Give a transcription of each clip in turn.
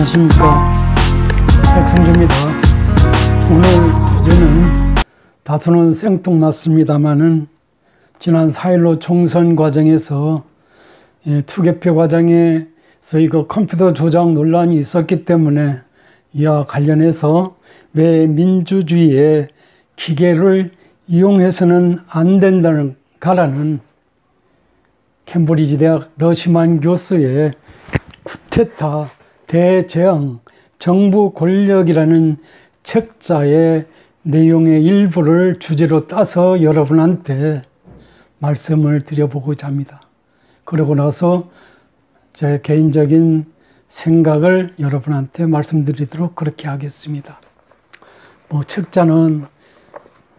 안녕하십니까, 백승주입니다. 오늘 주제는 다소는 생뚱맞습니다마는 지난 4.15 총선 과정에서 투개표 과정에서 이거 컴퓨터 조작 논란이 있었기 때문에 이와 관련해서 왜 민주주의에 기계를 이용해서는 안 된다는가라는 캠브리지 대학 러시만 교수의 쿠데타 대재앙 정부 권력이라는 책자의 내용의 일부를 주제로 따서 여러분한테 말씀을 드려보고자 합니다. 그러고 나서 제 개인적인 생각을 여러분한테 말씀드리도록 그렇게 하겠습니다. 책자는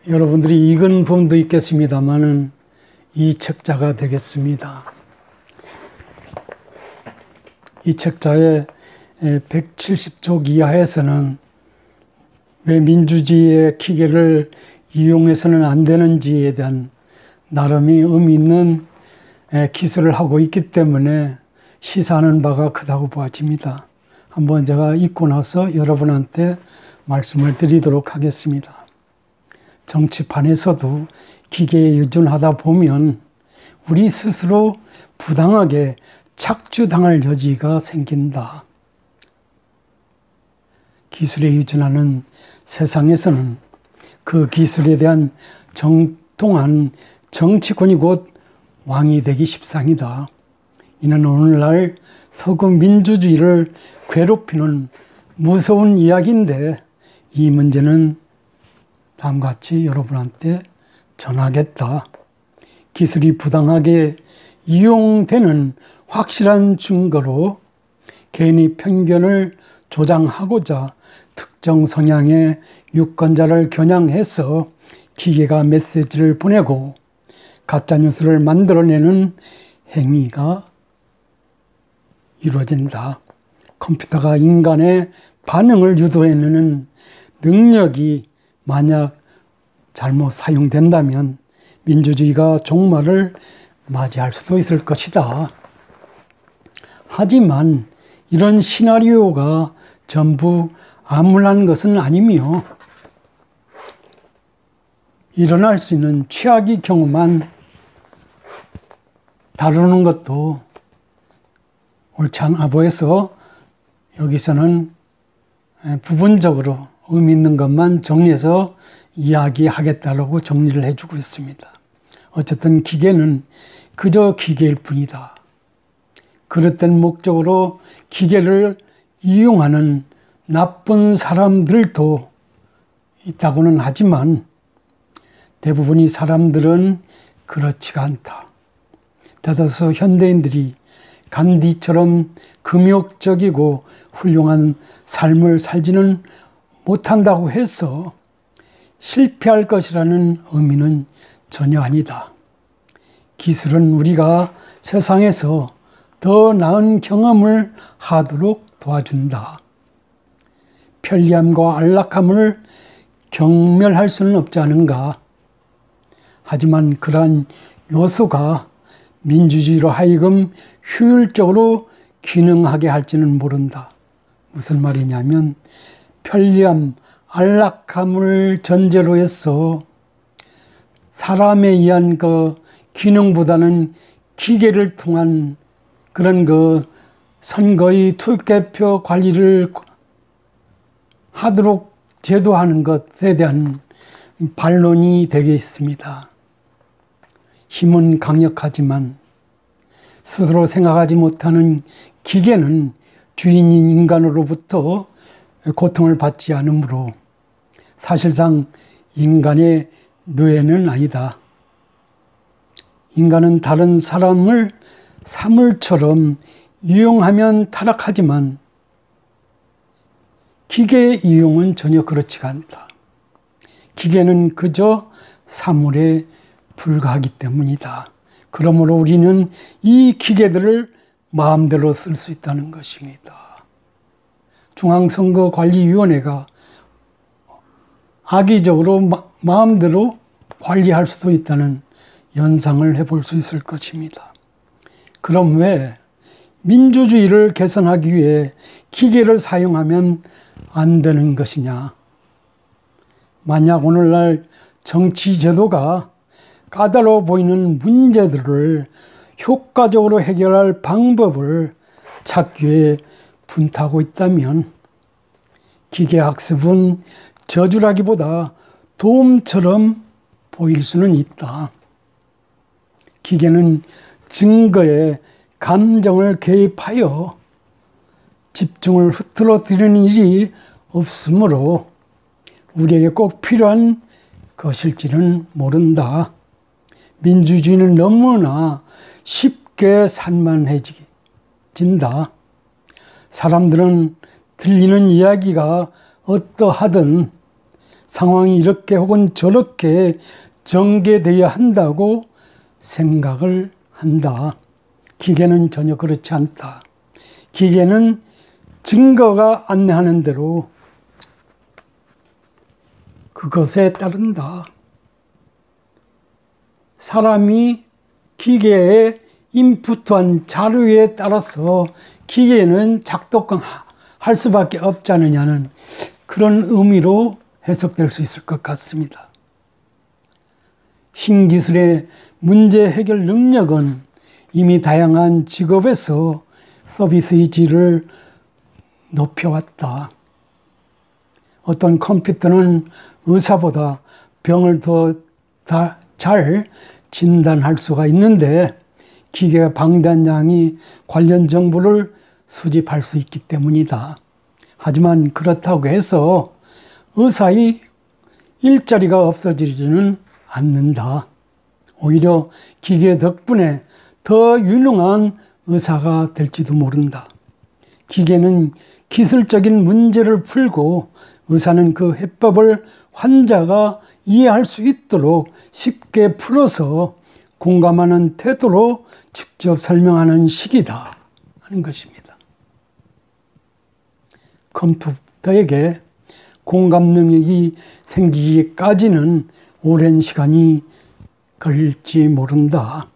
여러분들이 읽은 부분도 있겠습니다만은 이 책자가 되겠습니다. 이 책자의 170쪽 이하에서는 왜 민주주의의 기계를 이용해서는 안 되는지에 대한 나름의 의미 있는 기술을 하고 있기 때문에 시사하는 바가 크다고 보아집니다. 한번 제가 읽고 나서 여러분한테 말씀을 드리도록 하겠습니다. 정치판에서도 기계에 의존하다 보면 우리 스스로 부당하게 착취당할 여지가 생긴다. 기술에 의존하는 세상에서는 그 기술에 대한 정통한 정치권이 곧 왕이 되기 십상이다. 이는 오늘날 서구 민주주의를 괴롭히는 무서운 이야기인데 이 문제는 다음과 같이 여러분한테 전하겠다. 기술이 부당하게 이용되는 확실한 증거로 개인의 편견을 조장하고자 특정 성향의 유권자를 겨냥해서 기계가 메시지를 보내고 가짜뉴스를 만들어내는 행위가 이루어진다. 컴퓨터가 인간의 반응을 유도해내는 능력이 만약 잘못 사용된다면 민주주의가 종말을 맞이할 수도 있을 것이다. 하지만 이런 시나리오가 전부 암울한 것은 아니며 일어날 수 있는 최악의 경우만 다루는 것도 옳지 않아 보여서 여기서는 부분적으로 의미 있는 것만 정리해서 이야기하겠다고 정리를 해주고 있습니다. 어쨌든 기계는 그저 기계일 뿐이다. 그릇된 목적으로 기계를 이용하는 나쁜 사람들도 있다고는 하지만 대부분의 사람들은 그렇지가 않다. 대다수 현대인들이 간디처럼 금욕적이고 훌륭한 삶을 살지는 못한다고 해서 실패할 것이라는 의미는 전혀 아니다. 기술은 우리가 세상에서 더 나은 경험을 하도록 도와준다. 편리함과 안락함을 경멸할 수는 없지 않은가. 하지만 그러한 요소가 민주주의로 하여금 효율적으로 기능하게 할지는 모른다. 무슨 말이냐면 편리함, 안락함을 전제로 해서 사람에 의한 그 기능보다는 기계를 통한 그런 그 선거의 투개표 관리를 하도록 제도하는 것에 대한 반론이 되겠습니다. 힘은 강력하지만 스스로 생각하지 못하는 기계는 주인인 인간으로부터 고통을 받지 않으므로 사실상 인간의 노예는 아니다. 인간은 다른 사람을 사물처럼 이용하면 타락하지만 기계의 이용은 전혀 그렇지가 않다. 기계는 그저 사물에 불과하기 때문이다. 그러므로 우리는 이 기계들을 마음대로 쓸 수 있다는 것입니다. 중앙선거관리위원회가 악의적으로 마음대로 관리할 수도 있다는 연상을 해볼 수 있을 것입니다. 그럼 왜 민주주의를 개선하기 위해 기계를 사용하면 안 되는 것이냐? 만약 오늘날 정치 제도가 까다로워 보이는 문제들을 효과적으로 해결할 방법을 찾기 위해 분투하고 있다면 기계학습은 저주라기보다 도움처럼 보일 수는 있다. 기계는 증거에 감정을 개입하여 집중을 흐트러뜨리는 일이 없으므로 우리에게 꼭 필요한 것일지는 모른다. 민주주의는 너무나 쉽게 산만해진다. 사람들은 들리는 이야기가 어떠하든 상황이 이렇게 혹은 저렇게 전개되어야 한다고 생각을 한다. 기계는 전혀 그렇지 않다. 기계는 증거가 안내하는 대로 그것에 따른다. 사람이 기계에 인풋한 자료에 따라서 기계는 작동할 수밖에 없지 않느냐는 그런 의미로 해석될 수 있을 것 같습니다. 신기술의 문제 해결 능력은 이미 다양한 직업에서 서비스의 질을 높여왔다. 어떤 컴퓨터는 의사보다 병을 더 잘 진단할 수가 있는데 기계가 방대한 양의 관련 정보를 수집할 수 있기 때문이다. 하지만 그렇다고 해서 의사의 일자리가 없어지지는 않는다. 오히려 기계 덕분에 더 유능한 의사가 될지도 모른다. 기계는 기술적인 문제를 풀고 의사는 그 해법을 환자가 이해할 수 있도록 쉽게 풀어서 공감하는 태도로 직접 설명하는 식이다 하는 것입니다. 컴퓨터에게 공감 능력이 생기기까지는 오랜 시간이 걸릴지 모른다.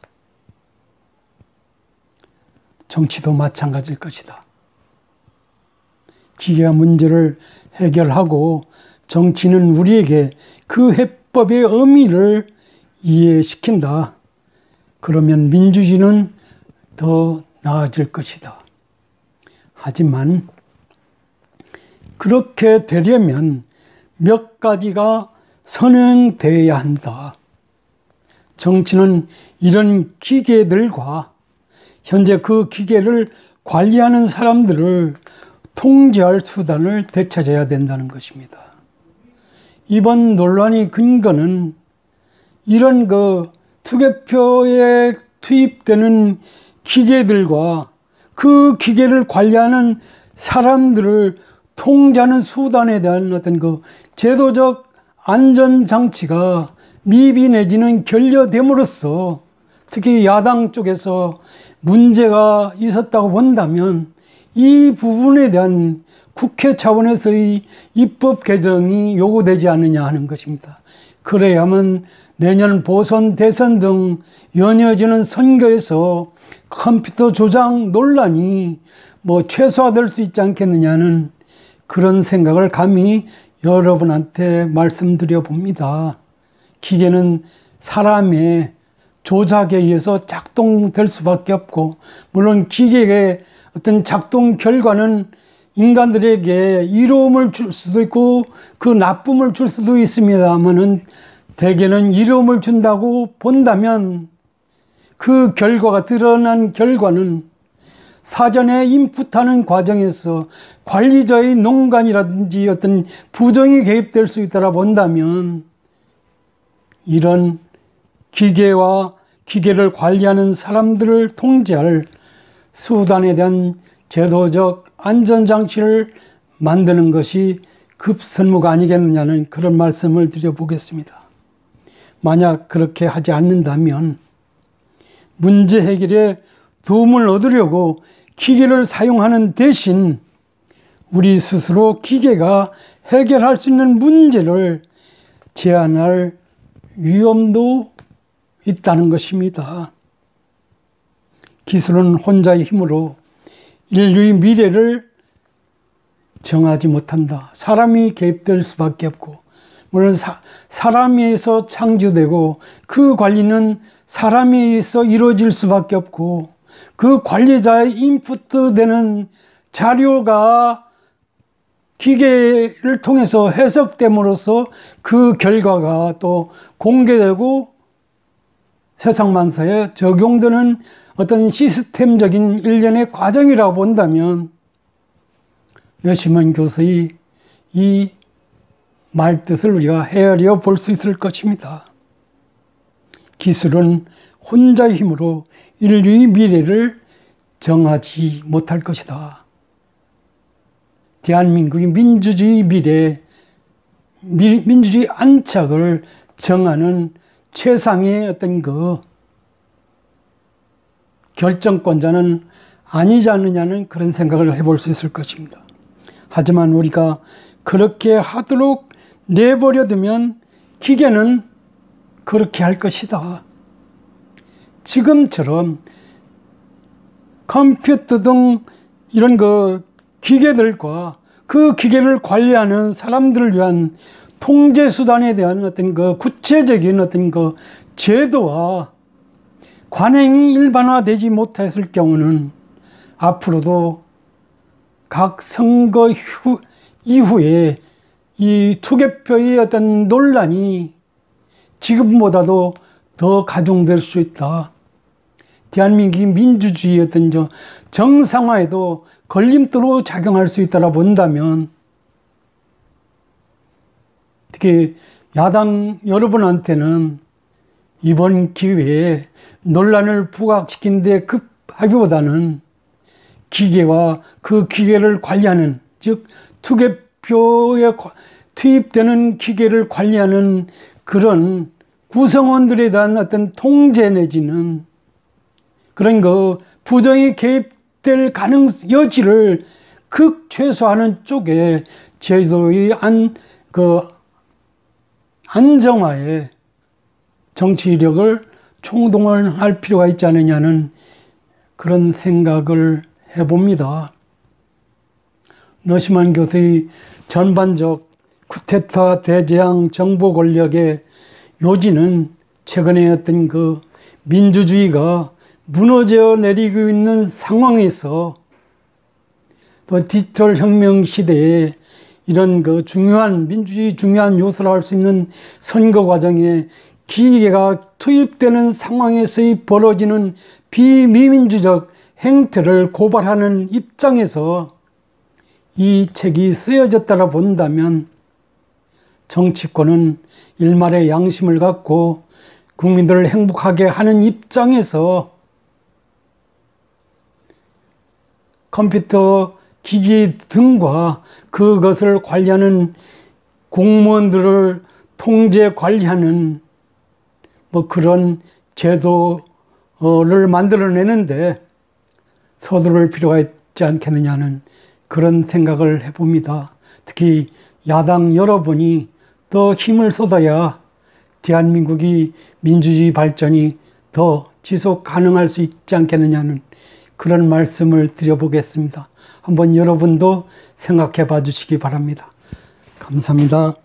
정치도 마찬가지일 것이다. 기계가 문제를 해결하고 정치는 우리에게 그 해법의 의미를 이해시킨다. 그러면 민주주의는 더 나아질 것이다. 하지만 그렇게 되려면 몇 가지가 선행되어야 한다. 정치는 이런 기계들과 현재 그 기계를 관리하는 사람들을 통제할 수단을 되찾아야 된다는 것입니다. 이번 논란의 근거는 이런 투개표에 투입되는 기계들과 그 기계를 관리하는 사람들을 통제하는 수단에 대한 어떤 제도적 안전장치가 미비 내지는 결여됨으로써 특히 야당 쪽에서 문제가 있었다고 본다면 이 부분에 대한 국회 차원에서의 입법 개정이 요구되지 않느냐 하는 것입니다. 그래야만 내년 보선, 대선 등 연이어지는 선거에서 컴퓨터 조작 논란이 최소화될 수 있지 않겠느냐는 그런 생각을 감히 여러분한테 말씀드려 봅니다. 기계는 사람의 조작에 의해서 작동될 수밖에 없고, 물론 기계의 어떤 작동 결과는 인간들에게 이로움을 줄 수도 있고 그 나쁨을 줄 수도 있습니다만은 대개는 이로움을 준다고 본다면 그 결과가 드러난 결과는 사전에 인풋하는 과정에서 관리자의 농간이라든지 어떤 부정이 개입될 수 있다라 본다면 이런 기계와 기계를 관리하는 사람들을 통제할 수단에 대한 제도적 안전장치를 만드는 것이 급선무가 아니겠느냐는 그런 말씀을 드려보겠습니다. 만약 그렇게 하지 않는다면 문제 해결에 도움을 얻으려고 기계를 사용하는 대신 우리 스스로 기계가 해결할 수 있는 문제를 제한할 위험도 있다는 것입니다. 기술은 혼자의 힘으로 인류의 미래를 정하지 못한다. 사람이 개입될 수밖에 없고, 물론 사람에 의해서 창조되고 그 관리는 사람에 의해서 이루어질 수밖에 없고, 그 관리자의 인풋 되는 자료가 기계를 통해서 해석됨으로써 그 결과가 또 공개되고 세상 만사에 적용되는 어떤 시스템적인 일련의 과정이라고 본다면 뇌시먼 교수의 이 말뜻을 우리가 헤아려 볼 수 있을 것입니다. 기술은 혼자의 힘으로 인류의 미래를 정하지 못할 것이다. 대한민국의 민주주의 미래, 민주주의 안착을 정하는 최상의 어떤 그 결정권자는 아니지 않느냐는 그런 생각을 해볼 수 있을 것입니다. 하지만 우리가 그렇게 하도록 내버려 두면 기계는 그렇게 할 것이다. 지금처럼 컴퓨터 등 이런 그 기계들과 그 기계를 관리하는 사람들을 위한 통제 수단에 대한 어떤 그 구체적인 어떤 그 제도와 관행이 일반화되지 못했을 경우는 앞으로도 각 선거 이후에 이 투개표의 어떤 논란이 지금보다도 더 가중될 수 있다. 대한민국의 민주주의의 어떤 정상화에도 걸림돌로 작용할 수 있다라 본다면, 특히 야당 여러분한테는 이번 기회에 논란을 부각시킨 데 급하기보다는 기계와 그 기계를 관리하는, 즉 투개표에 투입되는 기계를 관리하는 그런 구성원들에 대한 어떤 통제 내지는 그런 그 부정이 개입될 여지를 극최소화하는 쪽에 제도의 안정화에 정치력을 총동원할 필요가 있지 않느냐는 그런 생각을 해봅니다. 너시만 교수의 전반적 쿠데타 대재앙 정보 권력의 요지는 최근에 어떤 그 민주주의가 무너져 내리고 있는 상황에서 또 디지털 혁명 시대에 이런 그 중요한 민주주의 중요한 요소라 할 수 있는 선거 과정에 기계가 투입되는 상황에서의 벌어지는 비민주적 행태를 고발하는 입장에서 이 책이 쓰여졌다라 본다면 정치권은 일말의 양심을 갖고 국민들을 행복하게 하는 입장에서 컴퓨터 기기 등과 그것을 관리하는 공무원들을 통제 관리하는 뭐 그런 제도를 만들어내는데 서두를 필요가 있지 않겠느냐는 그런 생각을 해봅니다. 특히 야당 여러분이 더 힘을 쏟아야 대한민국이 민주주의 발전이 더 지속 가능할 수 있지 않겠느냐는 그런 말씀을 드려보겠습니다. 한번 여러분도 생각해 봐 주시기 바랍니다. 감사합니다.